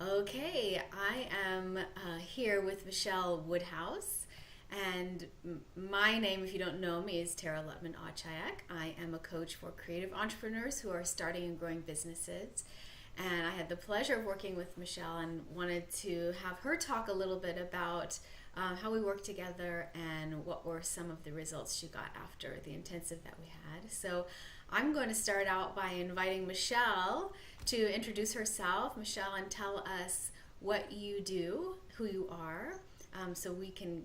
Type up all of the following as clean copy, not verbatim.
Okay, I am here with Michelle Woodhouse, and my name, if you don't know me, is Tara Lutman Achayak. I am a coach for creative entrepreneurs who are starting and growing businesses. And I had the pleasure of working with Michelle and wanted to have her talk a little bit about how we worked together and what were some of the results she got after the intensive that we had. So I'm going to start out by inviting Michelle to introduce herself, Michelle, and tell us what you do, who you are, so we can,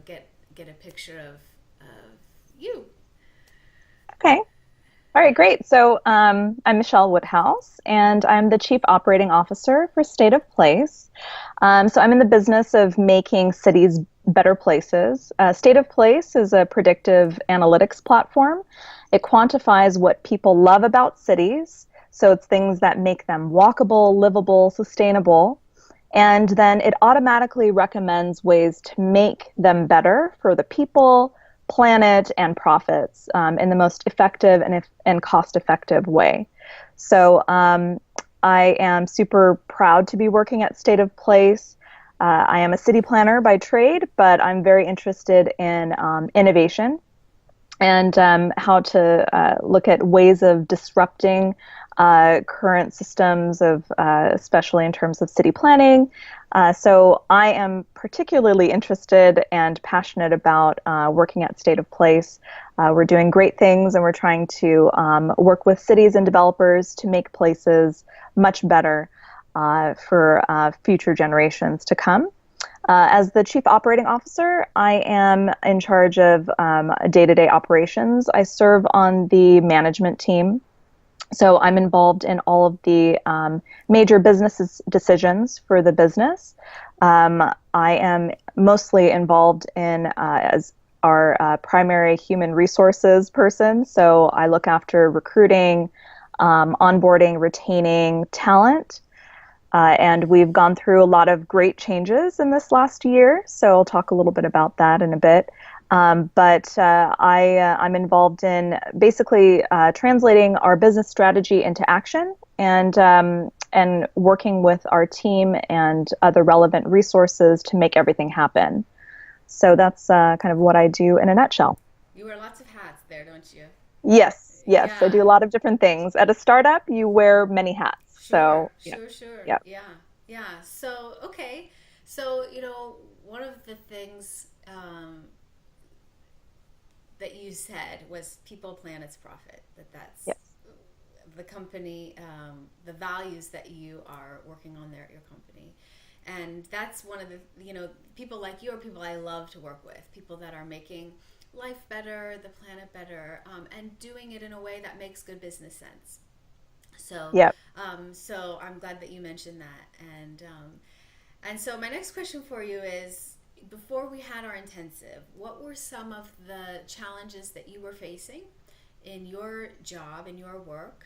get a picture of you. Okay. All right, great. I'm Michelle Woodhouse, and I'm the Chief Operating Officer for State of Place. I'm in the business of making cities better places. State of Place is a predictive analytics platform. It quantifies what people love about cities. So it's things that make them walkable, livable, sustainable. And then it automatically recommends ways to make them better for the people, planet, and profits in the most effective and cost-effective way. I am super proud to be working at State of Place. I am a city planner by trade, but I'm very interested in innovation and how to look at ways of disrupting current systems of, especially in terms of city planning. So I am particularly interested and passionate about working at State of Place. We're doing great things, and we're trying to work with cities and developers to make places much better for future generations to come. As the Chief Operating Officer, I am in charge of day-to-day operations. I serve on the management team. So I'm involved in all of the major business decisions for the business. I am mostly involved in as our primary human resources person. So I look after recruiting, onboarding, retaining talent. And we've gone through a lot of great changes in this last year. So I'll talk a little bit about that in a bit. I'm involved in basically translating our business strategy into action and working with our team and other relevant resources to make everything happen. So that's kind of what I do in a nutshell. You wear lots of hats there, don't you? Yes, I Yeah, do a lot of different things. At a startup, you wear many hats. sure, So, sure. yeah. Yeah, yeah. So, okay. So, one of the things that you said was people, planets, profit. That's Yes. the company, the values that you are working on there at your company. And that's one of the, people like you are people I love to work with, people that are making life better, the planet better, and doing it in a way that makes good business sense. So, Yeah. so I'm glad that you mentioned that. And so my next question for you is, before we had our intensive, what were some of the challenges that you were facing in your job, in your work?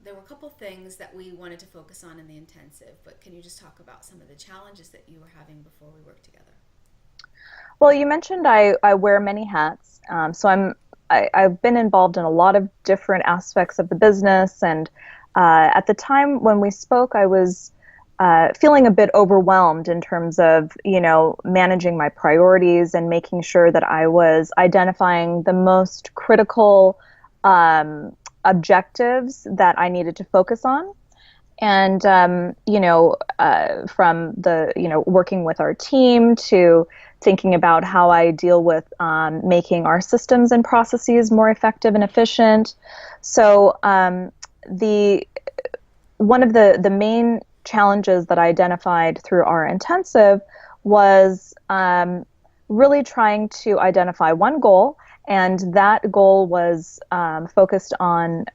There were a couple things that we wanted to focus on in the intensive, but can you just talk about some of the challenges that you were having before we worked together? Well, you mentioned I wear many hats. I've been involved in a lot of different aspects of the business, and at the time when we spoke, I was feeling a bit overwhelmed in terms of managing my priorities and making sure that I was identifying the most critical objectives that I needed to focus on. And from the working with our team to thinking about how I deal with making our systems and processes more effective and efficient. The one of the main challenges that I identified through our intensive was really trying to identify one goal, and that goal was focused on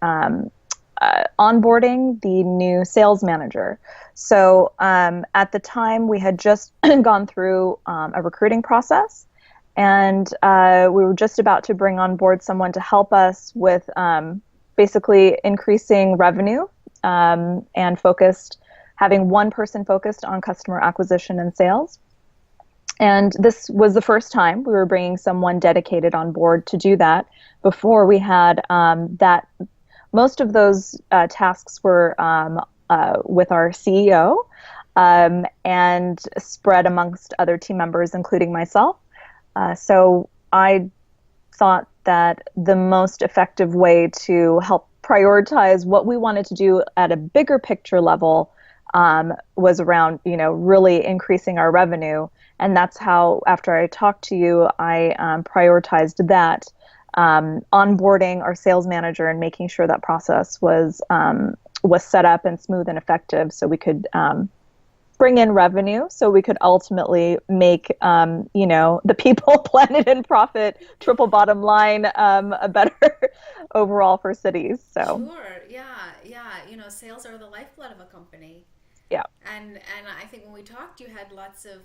onboarding the new sales manager. At the time, we had just gone through a recruiting process, and we were just about to bring on board someone to help us with basically increasing revenue and having one person focused on customer acquisition and sales. And this was the first time we were bringing someone dedicated on board to do that. Before we had that, most of those tasks were with our CEO, and spread amongst other team members, including myself. So I thought that the most effective way to help prioritize what we wanted to do at a bigger picture level was around, really increasing our revenue. And that's how, after I talked to you, I prioritized that, onboarding our sales manager and making sure that process was set up and smooth and effective, so we could bring in revenue, so we could ultimately make, the people, planet, and profit, triple bottom line, a better overall for cities. So Sure. Yeah. Yeah. Sales are the lifeblood of a company. yeah, And I think when we talked, you had lots of,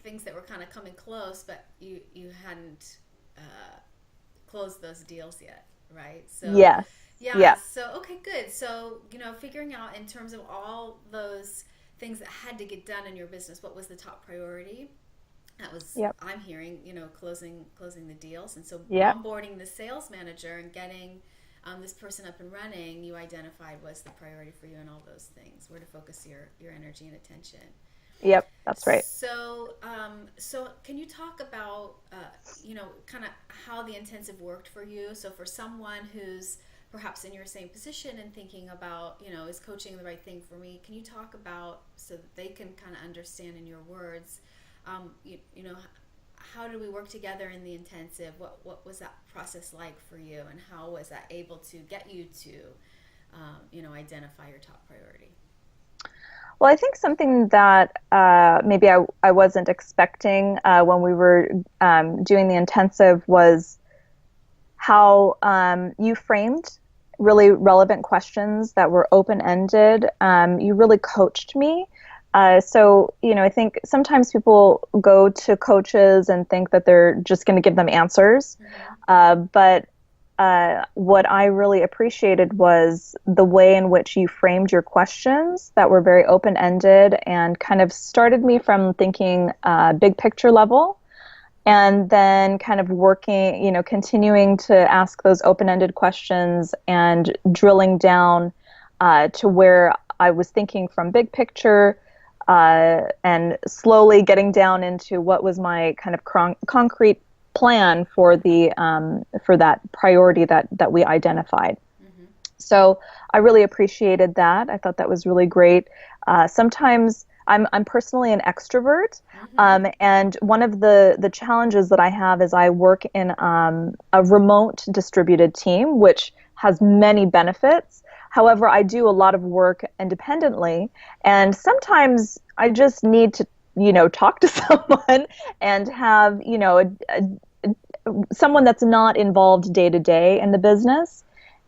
things that were kind of coming close, but you hadn't closed those deals yet, right? So yes, yeah. yeah, So okay, good. So figuring out in terms of all those things that had to get done in your business, what was the top priority? That was, yep, I'm hearing, closing the deals, and so yep, onboarding the sales manager and getting this person up and running, you identified was the priority for you, and all those things, where to focus your energy and attention. yep. That's right. So can you talk about, kind of how the intensive worked for you? So for someone who's perhaps in your same position and thinking about, is coaching the right thing for me? Can you talk about, so that they can kind of understand in your words, how do we work together in the intensive? What was that process like for you, and how was that able to get you to, identify your top priority? Well, I think something that maybe I wasn't expecting when we were doing the intensive was how you framed really relevant questions that were open-ended. You really coached me. So, I think sometimes people go to coaches and think that they're just going to give them answers. But what I really appreciated was the way in which you framed your questions that were very open-ended and kind of started me from thinking big picture level, and then kind of working, continuing to ask those open-ended questions and drilling down to where I was thinking from big picture, and slowly getting down into what was my kind of concrete plan for the for that priority that we identified. Mm-hmm. So I really appreciated that. I thought that was really great. Sometimes I'm personally an extrovert, Mm-hmm. and one of the challenges that I have is I work in a remote distributed team, which has many benefits. However, I do a lot of work independently, and sometimes I just need to, talk to someone and have, someone that's not involved day to day in the business.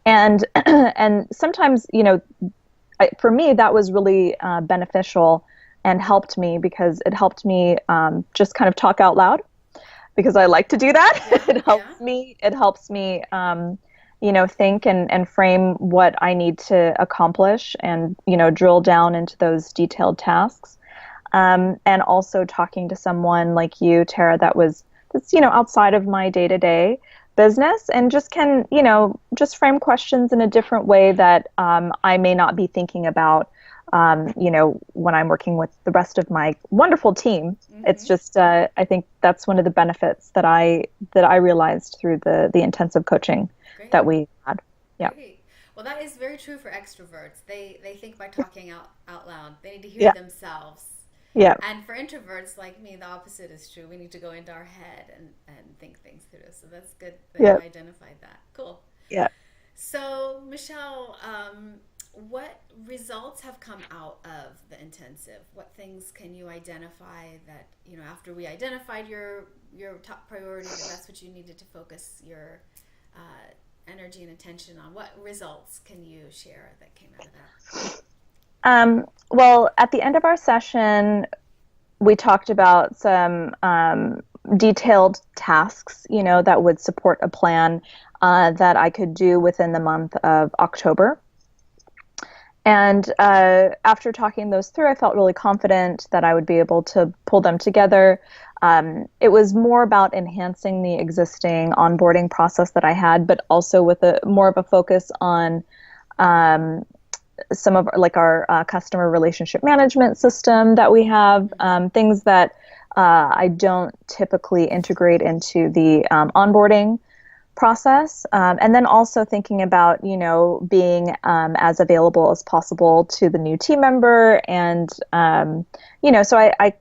And and sometimes, for me, that was really beneficial and helped me, because it helped me just kind of talk out loud, because I like to do that. Yeah. Yeah. It helps me, think and frame what I need to accomplish, and, drill down into those detailed tasks. And also talking to someone like you, Tara, that's outside of my day-to-day business, and just can, just frame questions in a different way that I may not be thinking about, when I'm working with the rest of my wonderful team. It's Mm-hmm. just, I think that's one of the benefits that I realized through the intensive coaching Great. that we had. Yeah. Great. Well, that is very true for extroverts. They think by talking out loud. They need to hear Yeah. themselves. Yeah. And for introverts like me, the opposite is true. We need to go into our head and think things through. So that's good that you Yeah. identified that. Cool. Yeah. So, Michelle, what results have come out of the intensive? What things can you identify that, after we identified your top priority, that's what you needed to focus your energy and attention on? What results can you share that came out of that? Well, at the end of our session, we talked about some detailed tasks, that would support a plan that I could do within the month of October. And after talking those through, I felt really confident that I would be able to pull them together. It was more about enhancing the existing onboarding process that I had, but also with more of a focus on some of like our customer relationship management system that we have, things that I don't typically integrate into the onboarding process. And then also thinking about, being as available as possible to the new team member. And, so I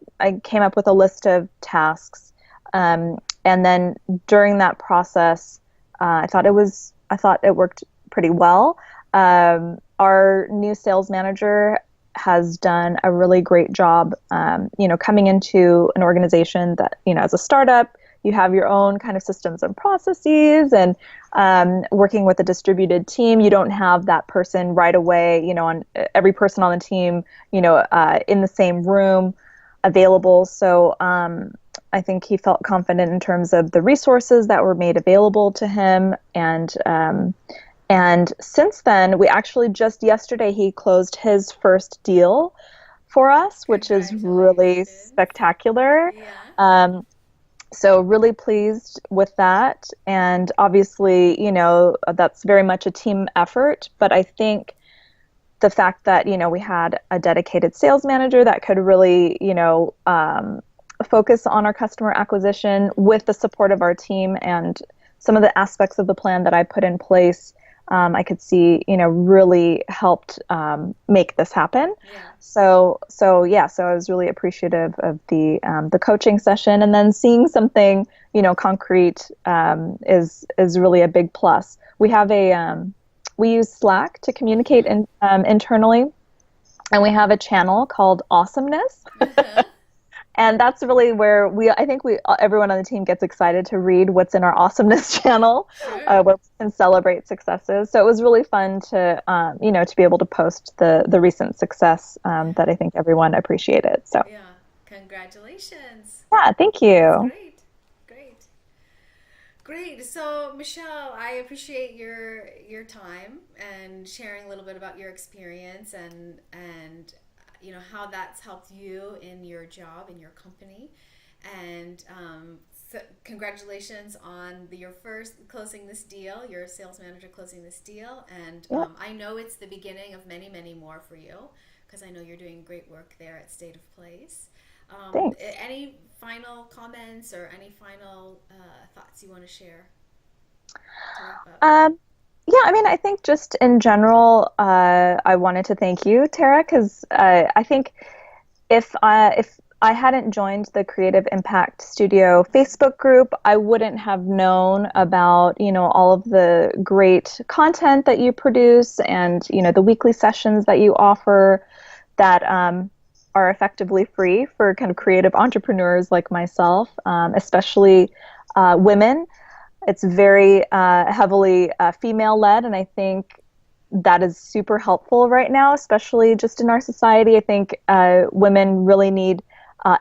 came up with a list of tasks. And then during that process, I thought it worked pretty well. Our new sales manager has done a really great job, coming into an organization that, as a startup, you have your own kind of systems and processes, and working with a distributed team, you don't have that person right away, on every person on the team, in the same room available. So I think he felt confident in terms of the resources that were made available to him. And since then, we actually just yesterday, he closed his first deal for us, which is really spectacular. Yeah. So really pleased with that. And obviously, that's very much a team effort. But I think the fact that, we had a dedicated sales manager that could really, focus on our customer acquisition with the support of our team and some of the aspects of the plan that I put in place, I could see, really helped make this happen. Yeah. So I was really appreciative of the coaching session, and then seeing something, concrete, is really a big plus. We have we use Slack to communicate internally, and we have a channel called Awesomeness. And that's really where I think everyone on the team gets excited to read what's in our Awesomeness channel, Sure. where we can celebrate successes. So it was really fun to, to be able to post the recent success that I think everyone appreciated. So Yeah. Congratulations. yeah, thank you. Great. Great. Great. So, Michelle, I appreciate your time and sharing a little bit about your experience and how that's helped you in your job in your company. And so congratulations on your first closing this deal, your sales manager closing this deal. And Yeah, I know it's the beginning of many, many more for you, because I know you're doing great work there at State of Place. thanks. Any final comments or any final thoughts you want to share to wrap up? Yeah, I mean, I think just in general, I wanted to thank you, Tara, because I think if I hadn't joined the Creative Impact Studio Facebook group, I wouldn't have known about, all of the great content that you produce, and, the weekly sessions that you offer that are effectively free for kind of creative entrepreneurs like myself, especially women. It's very heavily female led, and I think that is super helpful right now, especially just in our society. I think women really need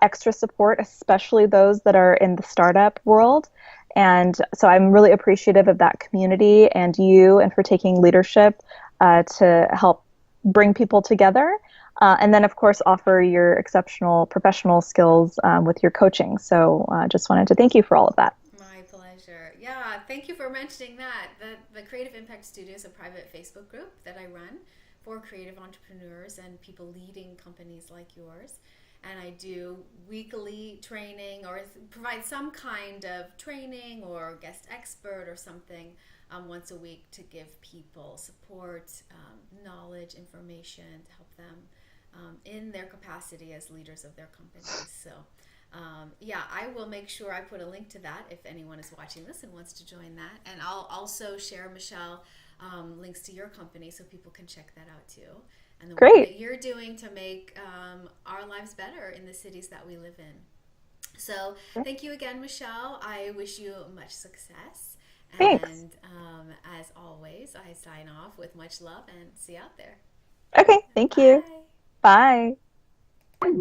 extra support, especially those that are in the startup world. And so I'm really appreciative of that community and you, and for taking leadership to help bring people together. And then, of course, offer your exceptional professional skills with your coaching. So just wanted to thank you for all of that. My pleasure. Yeah, thank you for mentioning that. The Creative Impact Studio is a private Facebook group that I run for creative entrepreneurs and people leading companies like yours. And I do weekly training, or provide some kind of training or guest expert or something once a week to give people support, knowledge, information to help them in their capacity as leaders of their companies. So yeah, I will make sure I put a link to that if anyone is watching this and wants to join that. And I'll also share, Michelle, links to your company so people can check that out too. And the work Great. that you're doing to make our lives better in the cities that we live in. So thank you again, Michelle. I wish you much success. Thanks. And as always, I sign off with much love and see you out there. Okay, thank you. Bye. Bye.